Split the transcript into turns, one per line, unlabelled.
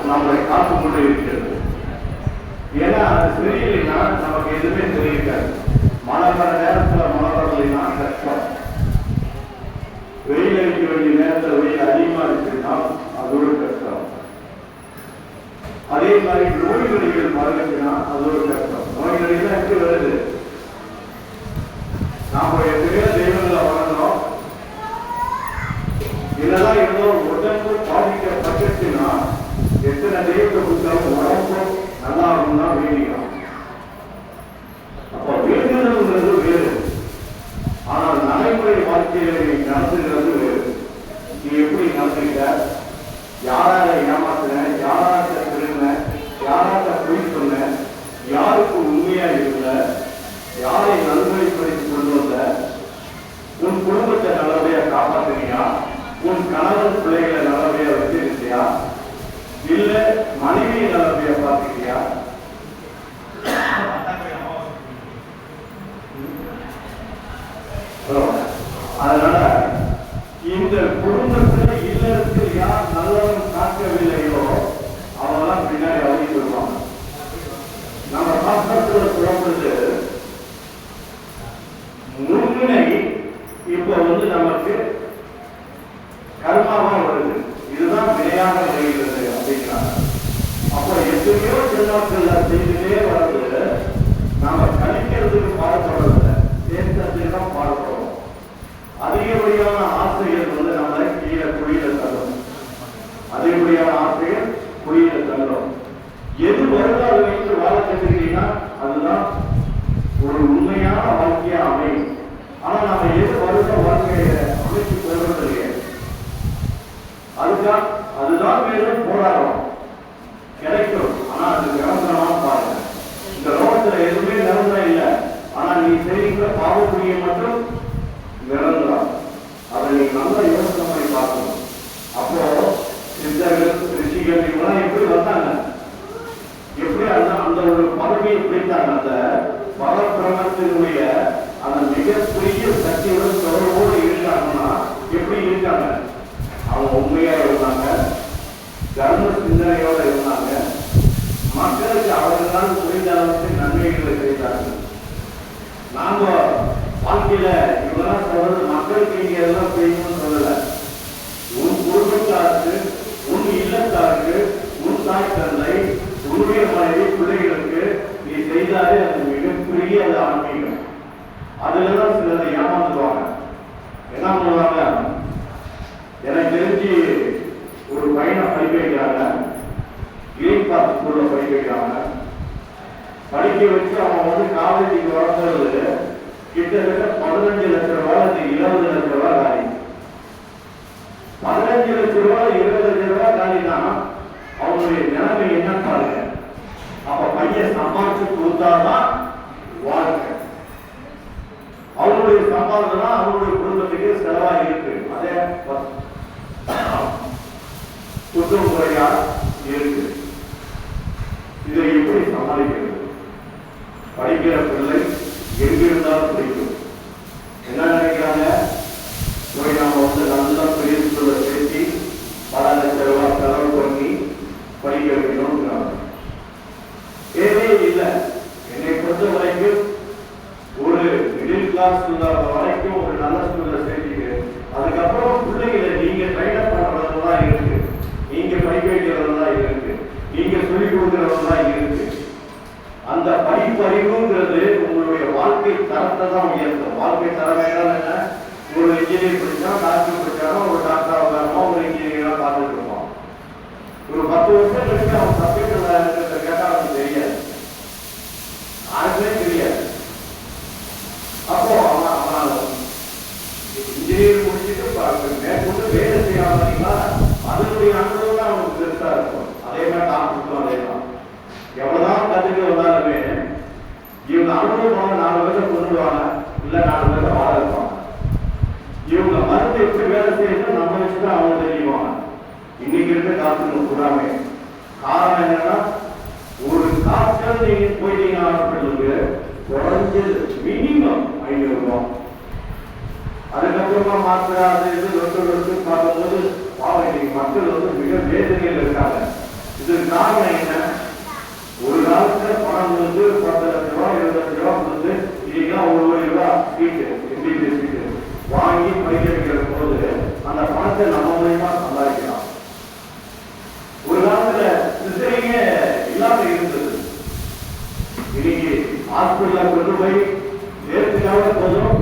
நம்மளை காத்து கொண்டு இருக்கிறது. ஏன்னா அது சரியில்லைன்னா நமக்கு எதுவுமே தெரிவிக்காது. மழை வர நேரத்தில் மழை வரலைன்னா கஷ்டம், வெயில் அடிக்க வேண்டிய நேரத்தில் வெயில் அதிகமாக இருக்குன்னா அது ஒரு கஷ்டம். அதே மாதிரி நோய்களில் மறைஞ்சுன்னா அது ஒரு கஷ்டம். நோய்களில் எப்படி வருது? நாம எத்தனையோ தெய்வங்களை வளர்ந்தோம், இதெல்லாம் ஏதோ உடம்பு பாதிக்கப்பட்டுச்சுன்னா எத்தனை தெய்வத்தை கொடுத்தாலும் உடம்பு நல்லா இருக்கும்னா வேண்டிக்கலாம். அப்போ வேண்டுதல்ங்கிறது வேறு, ஆனால் நடைமுறை வாழ்க்கையில நீ நடந்துகிறது வேறு. நீ எப்படி நடந்துக்கிட்ட, யாரால ஏமாத்துன, யாராட்ட திரும்ப, யாராட்ட பொய் சொன்ன, யாருக்கு உண்மையா இருந்த, யாரை நல்வழிப்படுத்தி கொண்டு வந்த, உன் குடும்பத்தை நல்லபடியா காப்பாற்றினியா, உன் கணவன் பிள்ளைகளை நல்லபடியா வச்சிருக்கியா, இல்ல மனைவியை நல்லபடியா பார்த்துக்கியா? அதனால இந்த குடும்பத்துல இல்லறத்தில் யார் நல்லவன் காக்கவில்லையோ அவெல்லாம் பின்னாடி அழகி வருவாங்க. நம்ம சாஸ்திரத்துல சொல்லப்படுது, முன்னிலை இப்ப நமக்கு கர்மாவா வருது, இதுதான் வினையாக வருகிறது அப்படிங்கிறாங்க. அப்போ எத்தனையோ ஜென்மங்கள் செய்துட்டே வருது, நாம கணிக்கிறதுக்கு பாடுபடுறதில்லை, தேசத்துக்கு தான் பாடுபடுறோம். அதிகப்படியான ஆசைகள் நம்மளை கீழே குழியில தள்ளும், அதிகப்படியான ஆசைகள் குழியில தள்ளும். எது வருடாது வைத்து வாழ கற்றுக்கிட்டீங்கன்னா அதுதான் ஒரு உண்மையான வாழ்க்கையா அமையும். ஆனா நம்ம எது வருட வாழ்க்கையை அமைச்சு போகிறது இல்லையா, அதுதான் மேலும் போராடுறோம். கிடைக்கும், ஆனா அது நிரந்தரமா பாருங்க. இந்த லோகத்துல எதுவுமே நிரந்தரம் இல்லை, ஆனா நீ செய்கிற பாவப்புரிய மட்டும் நிரந்தரம். அதை நீ நல்ல யோசனை பண்ணி பார்க்கணும். அப்போ சித்தர்கள் ரிஷிகள் இவங்கெல்லாம் எப்படி வந்தாங்க, எப்படி அந்த ஒரு பதவியை பிடித்தாங்க, அந்த பரபிரமத்தினுடைய அந்த மிகப்பெரிய சக்தியுடன் தொடர்போடு இருக்காங்கன்னா எப்படி இருக்காங்க? அவங்க உண்மையா இருந்தாங்க, தர்ம சிந்தனையோட இருந்தாங்க, மக்களுக்கு அவர்களால் புரிந்த அளவுக்கு நன்மைகளை செய்தார்கள். நாம வாழ்க்கையில இவெல்லாம் சொல்றது மக்களுக்கு இங்க எல்லாம் செய்யணும்னு சொல்லல. உன் குடும்பத்தாருக்கு, உன் இல்லத்தாருக்கு, உன் தாய் தந்தை, உன்னுடைய மனைவி, பிள்ளைகளுக்கு நீ செய்தாலே அது மிகப்பெரிய அது ஆன்மீகம். அதுலதான் சிலரை ஏமாந்துருவாங்க. என்ன பண்ணுவாங்க, எனக்கு தெரிஞ்சு ஒரு பையனை படிக்க வைக்கிறாங்க, கிரீன் பார்க் ஸ்கூல்ல படிக்க வைக்கிறாங்க. படிக்க வச்சு அவன் காலேஜுக்கு வளர்ந்தது கிட்டத்தட்ட 15 லட்சம் ரூபாய், 20 லட்சம் ரூபாய் காலி. 15 லட்சம் ரூபாய் 20 லட்சம் ரூபாய் காலினா அவனுடைய நிலைமை என்ன பாருங்க. அப்ப பையன் சம்பாதிச்சு கொடுத்தாதான் வாழ்க்கை. அவனுடைய சம்பாதனை தான் அவனுடைய குடும்பத்துக்கு செலவா இருக்கு. அதே குற்றம் முறையா இருக்கு. இதை எப்படி சமாளிக்கிறது? படிக்கிற பிள்ளை எங்கிருந்தாலும் பிடிக்கும். என்ன நினைக்கிறாங்க, போய் நாம நல்லா பெரிய ஸ்கூல்ல சேர்த்தி பல லட்சம் ரூபாய் செலவு பண்ணி படிக்க வைக்கணும்ங்கிறாங்க. தேவையே இல்லை. என்னை பொறுத்த வரைக்கும் ஒரு மிடில் கிளாஸ் வரைக்கும் ஒரு நல்ல ஸ்கூல்ல சேர்த்திட்டு அதுக்கப்புறம் பிள்ளைகளை நீங்க ட்ரைன் அப் பண்றதுதான் இருக்கு, நீங்க படிக்க வைக்கிறதுதான் இருக்கு, நீங்க சொல்லிக் கொடுக்கறதுதான் இருக்கு. அந்த படிப்பறிவுங்கிறது உங்களுடைய வாழ்க்கை தரத்தை தான் உயர்த்தும். வாழ்க்கை தரம் என்ன, ஒரு இன்ஜினியர் படிச்சா, டாக்டர் படிச்சாலும் ஒரு டாக்டரா உட்காரமா ஒரு இன்ஜினியரா பார்த்துட்டு இருப்பான். ஒரு 10 வருஷம் கழிச்சு அவன் சப்ஜெக்ட் கேட்டா அவனுக்கு தெரியாது, யாருக்குமே தெரியாது. அப்போ அவன் இன்ஜினியர் முடிச்சுட்டு மேற்கொண்டு வேலை செய்யாமீங்களா, அதனுடைய அனுபவம் தான் அவனுக்கு பெருசா இருக்கும். அதே மாதிரி டாக்டருக்கும் அதே தான். எவ்வளவுதான் கத்துக்க வந்தாலுமே இவங்க அனுபவம் 4 பேரை கொண்டுடுவாங்க, இல்ல 4 பேரை வாழ இருப்பாங்க. இவங்க மருந்து எப்படி வேலை செய்யணும் நம்ம வச்சுதான் அவங்க தெரியுவாங்க. இன்னைக்கு இருக்க டாக்டர் கூடாமே காரணம் என்னன்னா, ஒரு டாக்டர் நீங்க போயிட்டீங்க ஹாஸ்பிட்டலுக்கு குறைஞ்சது மினிமம் 500 ரூபாய். அதுக்கப்புறமா மாத்திரை அது இது பார்க்கும்போது பாவம் இன்னைக்கு மக்கள் மிக வேதனையில் இருக்காங்க. இது சீட்டு MBBS சீட்டு வாங்கி படிக்க வைக்கிற போது அந்த பணத்தை நம்ம மூலமா சம்பாதிக்கலாம். ஒரு காலத்துல சிசரிங்க இல்லாம இருந்தது. இன்னைக்கு ஹாஸ்பிட்டல கொண்டு போய் சேர்த்துக்காக போதும்